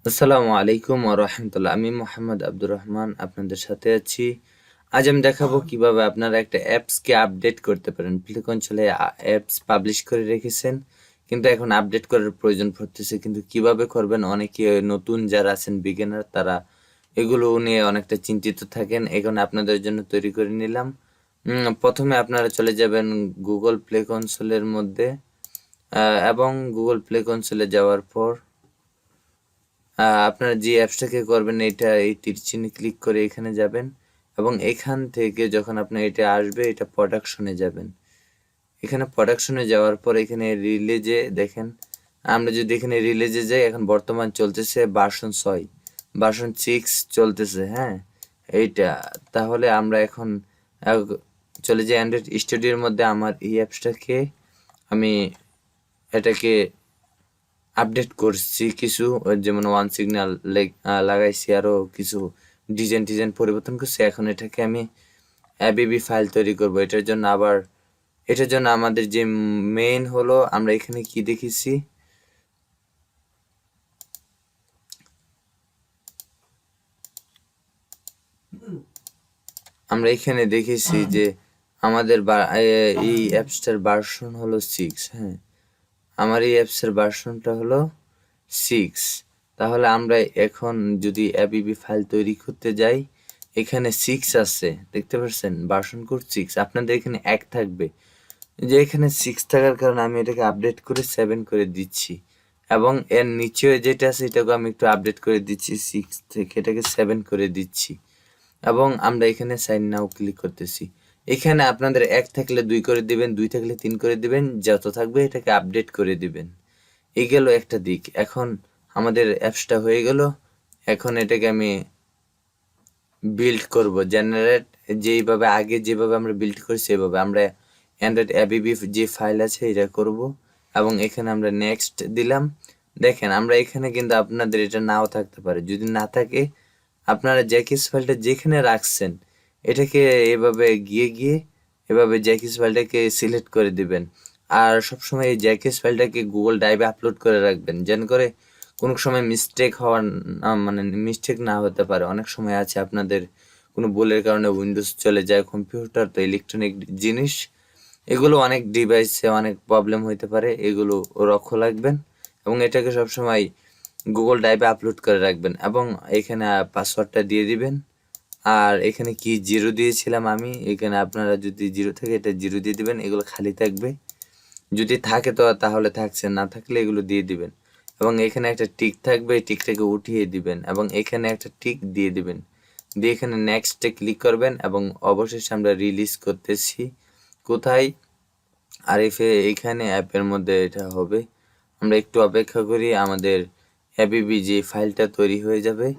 আসসালামু আলাইকুম ওয়া রাহমাতুল্লাহ। আমি মোহাম্মদ আব্দুর রহমান আপনাদের সাথে আছি। আজ আমি দেখাবো কিভাবে আপনারা একটা অ্যাপসকে আপডেট করতে পারেন। প্লে কনসোলে অ্যাপস পাবলিশ করে রেখেছেন, কিন্তু এখন আপডেট করার প্রয়োজন পড়তেছে। কিন্তু কিভাবে করবেন? অনেকে নতুন যারা আছেন বিগিনার তারা এগুলো নিয়ে অনেকটা চিন্তিত থাকেন। এখন আপনাদের জন্য তৈরি করে নিলাম। প্রথমে আপনারা চলে যাবেন গুগল প্লে কনসোলের মধ্যে এবং গুগল প্লে কনসোলে যাওয়ার পর আপনারা যে অ্যাপসটাকে করবেন এটা এই তীর চিহ্নে ক্লিক করে এখানে যাবেন এবং এখান থেকে যখন আপনার এটা আসবে এটা প্রোডাকশনে যাবেন। এখানে প্রোডাকশনে যাওয়ার পর এখানে রিলিজে দেখেন, আমরা যদি এখানে রিলিজে যাই এখন বর্তমান চলতেছে ভার্সন 6, ভার্সন 6 চলতেছে। হ্যাঁ, এইটা তাহলে আমরা এখন চলে যাই অ্যান্ড্রয়েড স্টুডিওর মধ্যে। আমার এই অ্যাপসটাকে আমি এটাকে আপডেট করছি কিছু, যেমন ওয়ান সিগন্যাল লাগাইছি, আরও কিছু ডিজাইন পরিবর্তন করছি। এখন এটাকে আমি অ্যাবিবি ফাইল তৈরি করব। এটার জন্য আমাদের যে মেইন হলো, আমরা এখানে কি দেখেছি, আমরা এখানে দেখেছি যে আমাদের এই অ্যাপসটার ভার্সন হলো 6। হ্যাঁ, আমার এই অ্যাপসের ভার্সনটা হলো 6। তাহলে আমরা এখন যদি অ্যাবিবি ফাইল তৈরি করতে যাই, এখানে 6 আছে, দেখতে পাচ্ছেন ভার্সন কোড 6। আপনাদের এখানে 1 থাকবে, যে এখানে 6 থাকার কারণে আমি এটাকে আপডেট করে 7 করে দিচ্ছি এবং এর নিচে যেটা আছে এটাকে আমি একটু আপডেট করে দিচ্ছি, 6 থেকে এটাকে 7 করে দিচ্ছি এবং আমরা এখানে সাইন নাও ক্লিক করতেছি। এখানে আপনাদের 1 থাকলে 2 করে দিবেন, 2 থাকলে 3 করে দিবেন, যত থাকবে এটাকে আপডেট করে দিবেন। এই গেল একটা দিক। এখন আমাদের অ্যাপসটা হয়ে গেল। এখন এটাকে আমি বিল্ড করব, জেনারেট যেভাবে আগে যেভাবে আমরা বিল্ড করি সেভাবে আমরা অ্যান্ড্রয়েড অ্যাবিবি যে ফাইল আছে এটা করব এবং এখানে আমরা নেক্সট দিলাম। দেখেন আমরা এখানে কিন্তু আপনাদের এটা নাও থাকতে পারে, যদি না থাকে আপনারা জ্যাকিস ফাইলটা যেখানে রাখছেন এটাকে এভাবে গিয়ে এভাবে জ্যাকিস ফাইলটাকে সিলেক্ট করে দিবেন। আর সবসময় এই জ্যাকিস ফাইলটাকে গুগল ড্রাইভে আপলোড করে রাখবেন, যেন করে কোনো সময় মিস্টেক হওয়ার মানে মিস্টেক না হতে পারে। অনেক সময় আছে আপনাদের কোনো ভুলের কারণে উইন্ডোজ চলে যায়, কম্পিউটার তো ইলেকট্রনিক জিনিস, এগুলো অনেক ডিভাইসে অনেক প্রবলেম হইতে পারে, এগুলো লক্ষ্য রাখবেন এবং এটাকে সবসময় গুগল ড্রাইভে আপলোড করে রাখবেন এবং এখানে পাসওয়ার্ডটা দিয়ে দিবেন। আর এখানে কি 0 দিয়েছিলাম আমি, এখানে আপনারা যদি 0 থাকে এটা 0 দিয়ে দিবেন, এগুলো খালি থাকবে। যদি থাকে তো তাহলে থাকছে, না থাকলে এগুলো দিয়ে দিবেন এবং এখানে একটা টিক থাকবে, এই টিকটাকে উঠিয়ে দিবেন এবং এখানে একটা টিক দিয়ে দিবেন, দিয়ে এখানে নেক্সটে ক্লিক করবেন এবং অবশেষে আমরা রিলিজ করতেছি কোথায়, আরিফে এখানে অ্যাপের মধ্যে এটা হবে। আমরা একটু অপেক্ষা করি, আমাদের অ্যাবিবি যে ফাইলটা তৈরি হয়ে যাবে।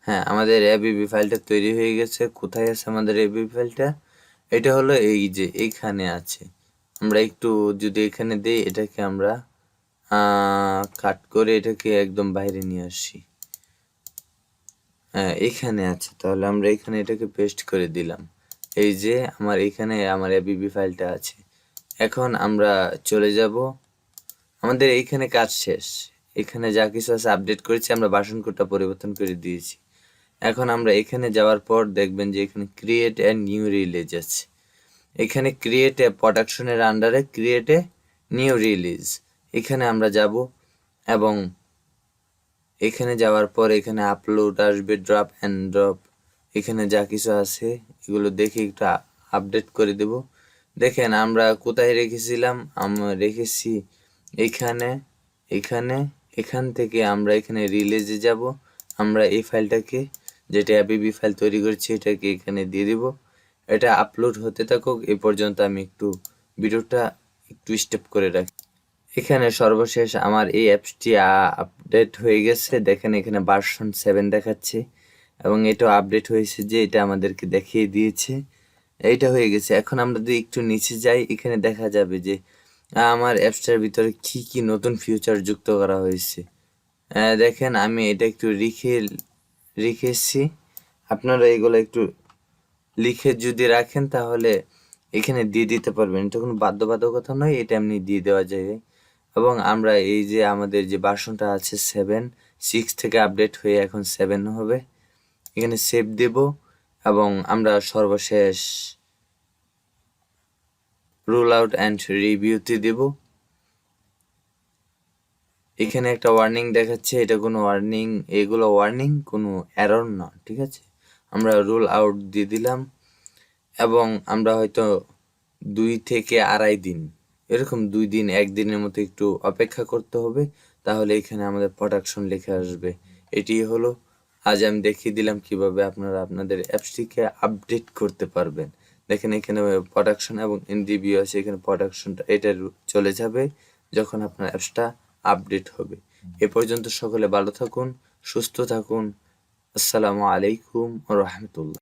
হ্যাঁ, আমাদের অ্যাবিবি ফাইলটা তৈরি হয়ে গেছে। কোথায় আছে আমাদের অ্যাবিবি ফাইলটা? এটা হলো এই যে এইখানে আছে। আমরা একটু যদি এখানে দিই, এটাকে আমরা কাট করে এটাকে একদম বাইরে নিয়ে আসি। হ্যাঁ, এখানে আছে, তাহলে আমরা এখানে এটাকে পেস্ট করে দিলাম। এই যে আমার এখানে আমার অ্যাবিবি ফাইলটা আছে। এখন আমরা চলে যাব, আমাদের এইখানে কাজ শেষ। এখানে যা কিছু আছে আপডেট করেছি, আমরা ভার্সন কোডটা পরিবর্তন করে দিয়েছি। এখন আমরা এখানে যাওয়ার পর দেখবেন যে এখানে ক্রিয়েট এ নিউ রিলিজ আছে। এখানে ক্রিয়েট এ প্রোডাকশনের আন্ডারে ক্রিয়েট এ নিউ রিলিজ, এখানে আমরা যাব এবং এখানে যাওয়ার পর এখানে আপলোড আসবে, ড্রপ অ্যান্ড ড্রপ, এখানে যা কিছু আছে এগুলো দেখে একটু আপডেট করে দেব। দেখেন আমরা কোথায় রেখেছিলাম, আমরা রেখেছি এখানে এখানে এখান থেকে আমরা এখানে রিলিজে যাব। আমরা এই ফাইলটাকে, যেটা অ্যাবিবি ফাইল তৈরি করেছি, এটাকে এখানে দিয়ে দিব। এটা আপলোড হতে থাকুক, এ পর্যন্ত আমি একটু ভিডিওটা একটু স্টেপ করে রাখি। এখানে সর্বশেষ আমার এই অ্যাপসটি আপডেট হয়ে গেছে। দেখেন এখানে ভার্সন 7 দেখাচ্ছে এবং এটাও আপডেট হয়েছে, যে এটা আমাদেরকে দেখিয়ে দিয়েছে। এইটা হয়ে গেছে। এখন আমরা যদি একটু নিচে যাই, এখানে দেখা যাবে যে আমার অ্যাপসটার ভিতরে কি কি নতুন ফিচার যুক্ত করা হয়েছে। দেখেন আমি এটা একটু রেখেছি। আপনারা এগুলো একটু লিখে যদি রাখেন তাহলে এখানে দিয়ে দিতে পারবেন, এটা কোনো বাধ্যবাধকতা নয়, এটা এমনি দিয়ে দেওয়া যায়। এবং আমরা এই যে আমাদের যে ভার্সনটা আছে 7, 6 থেকে আপডেট হয়ে এখন 7 হবে, এখানে সেভ দেব এবং আমরা সর্বশেষ রোল আউট অ্যান্ড রিভিউতে দেব। এখানে একটা ওয়ার্নিং দেখাচ্ছে, এটা কোনো ওয়ার্নিং, এগুলো ওয়ার্নিং কোনো এরর না, ঠিক আছে। আমরা রোল আউট দিয়ে দিলাম এবং আমরা হয়তো 2 থেকে 2.5 দিন, এরকম 2 দিন 1 দিনের মতো একটু অপেক্ষা করতে হবে, তাহলে এখানে আমাদের প্রোডাকশন লিখে আসবে। এটি হলো আজ আমি দেখিয়ে দিলাম কিভাবে আপনারা আপনাদের অ্যাপসটিকে আপডেট করতে পারবেন। দেখেন এখানে প্রোডাকশন এবং এনডিবিও আছে, এখানে প্রোডাকশনটা এটা চলে যাবে যখন আপনার অ্যাপসটা আপডেট হবে। এ পর্যন্ত সকলে ভালো থাকুন, সুস্থ থাকুন। আসসালামু আলাইকুম ওয়া রাহমাতুল্লাহ।